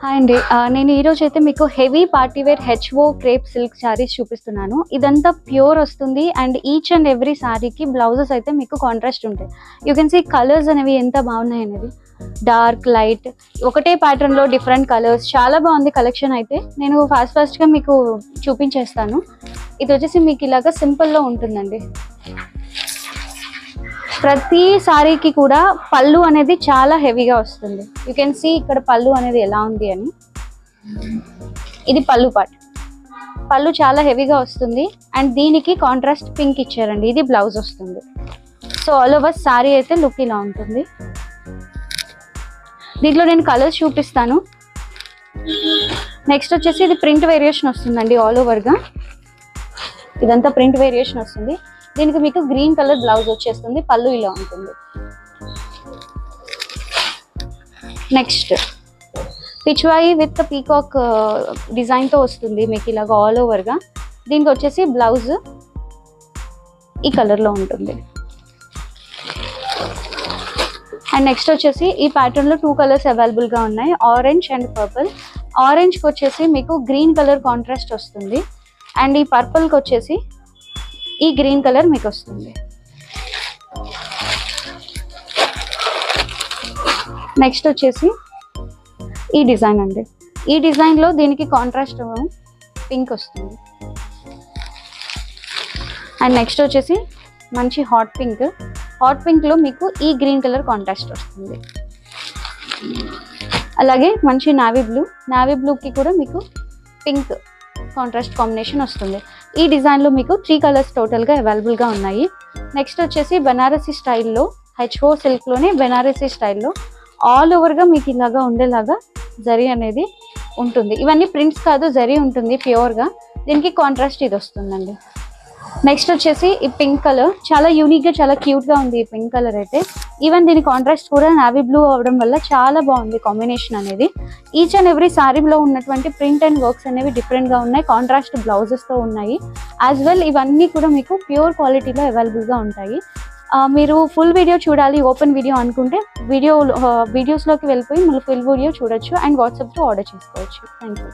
Hi అండి. నేను ఈరోజు అయితే మీకు హెవీ పార్టీ వేర్ హెచ్ఓ క్రేప్ సిల్క్ శారీస్ చూపిస్తున్నాను. ఇదంతా ప్యూర్ వస్తుంది అండ్ ఈచ్ అండ్ ఎవ్రీ శారీకి బ్లౌజెస్ అయితే మీకు కాంట్రాస్ట్ ఉంటాయి. యూ కెన్ సీ కలర్స్ అనేవి ఎంత బాగున్నాయి అనేది, డార్క్ లైట్ ఒకటే ప్యాటర్న్లో డిఫరెంట్ కలర్స్, చాలా బాగుంది కలెక్షన్. అయితే నేను ఫాస్ట్గా మీకు చూపించేస్తాను. ఇది వచ్చేసి మీకు ఇలాగా సింపుల్లో ఉంటుందండి. ప్రతి సారీకి కూడా పళ్ళు అనేది చాలా హెవీగా వస్తుంది. యూ కెన్ సీ ఇక్కడ పళ్ళు అనేది ఎలా ఉంది అని. ఇది పళ్ళు పార్ట్. పళ్ళు చాలా హెవీగా వస్తుంది అండ్ దీనికి కాంట్రాస్ట్ పింక్ ఇచ్చారండి. ఇది బ్లౌజ్ వస్తుంది. సో ఆల్ ఓవర్ సారీ అయితే లుక్ ఇలా ఉంటుంది. దీంట్లో నేను కలర్స్ చూపిస్తాను. నెక్స్ట్ వచ్చేసి ఇది ప్రింట్ వేరియేషన్ వస్తుందండి. ఆల్ ఓవర్గా ఇదంతా ప్రింట్ వేరియేషన్ వస్తుంది. దీనికి మీకు గ్రీన్ కలర్ బ్లౌజ్ వచ్చేస్తుంది. పళ్ళు ఇలా ఉంటుంది. నెక్స్ట్ పిచ్వాయి విత్ పీకాక్ డిజైన్తో వస్తుంది మీకు ఇలాగ ఆల్ ఓవర్గా. దీనికి వచ్చేసి బ్లౌజ్ ఈ కలర్లో ఉంటుంది. అండ్ నెక్స్ట్ వచ్చేసి ఈ ప్యాటర్న్లో 2 కలర్స్ అవైలబుల్గా ఉన్నాయి, ఆరెంజ్ అండ్ పర్పుల్. ఆరెంజ్కి వచ్చేసి మీకు గ్రీన్ కలర్ కాంట్రాస్ట్ వస్తుంది అండ్ ఈ పర్పుల్కి వచ్చేసి ఈ గ్రీన్ కలర్ మీకు వస్తుంది. నెక్స్ట్ వచ్చేసి ఈ డిజైన్ అండి. ఈ డిజైన్లో దీనికి కాంట్రాస్ట్ పింక్ వస్తుంది. అండ్ నెక్స్ట్ వచ్చేసి మంచి హాట్ పింక్. హాట్ పింక్లో మీకు ఈ గ్రీన్ కలర్ కాంట్రాస్ట్ వస్తుంది. అలాగే మంచి నావీ బ్లూ. నావీ బ్లూకి కూడా మీకు పింక్ కాంట్రాస్ట్ కాంబినేషన్ వస్తుంది. ఈ డిజైన్లో మీకు 3 కలర్స్ టోటల్గా అవైలబుల్గా ఉన్నాయి. నెక్స్ట్ వచ్చేసి బనారసీ స్టైల్లో, హెచ్ఓ సిల్క్లోనే బనారసీ స్టైల్లో ఆల్ ఓవర్గా మీకు ఇలాగా ఉండేలాగా జరీ అనేది ఉంటుంది. ఇవన్నీ ప్రింట్స్ కాదు, జరీ ఉంటుంది ప్యూర్గా. దీనికి కాంట్రాస్ట్ ఇది వస్తుందండి. నెక్స్ట్ వచ్చేసి ఈ పింక్ కలర్ చాలా యూనిక్గా, చాలా క్యూట్గా ఉంది. ఈ పింక్ కలర్ అయితే ఈవెన్ దీని కాంట్రాస్ట్ కూడా నావీ బ్లూ అవడం వల్ల చాలా బాగుంది కాంబినేషన్ అనేది. ఈచ్ అండ్ ఎవ్రీ శారీలో ఉన్నటువంటి ప్రింట్ అండ్ వర్క్స్ అనేవి డిఫరెంట్గా ఉన్నాయి. కాంట్రాస్ట్ బ్లౌజెస్తో ఉన్నాయి యాజ్ వెల్. ఇవన్నీ కూడా మీకు ప్యూర్ క్వాలిటీలో అవైలబుల్గా ఉంటాయి. మీరు ఫుల్ వీడియో చూడాలి, ఓపెన్ వీడియో అనుకుంటే వీడియోస్లోకి వెళ్ళిపోయి మీరు ఫుల్ వీడియో చూడొచ్చు అండ్ వాట్సాప్తో ఆర్డర్ చేసుకోవచ్చు. Thank you.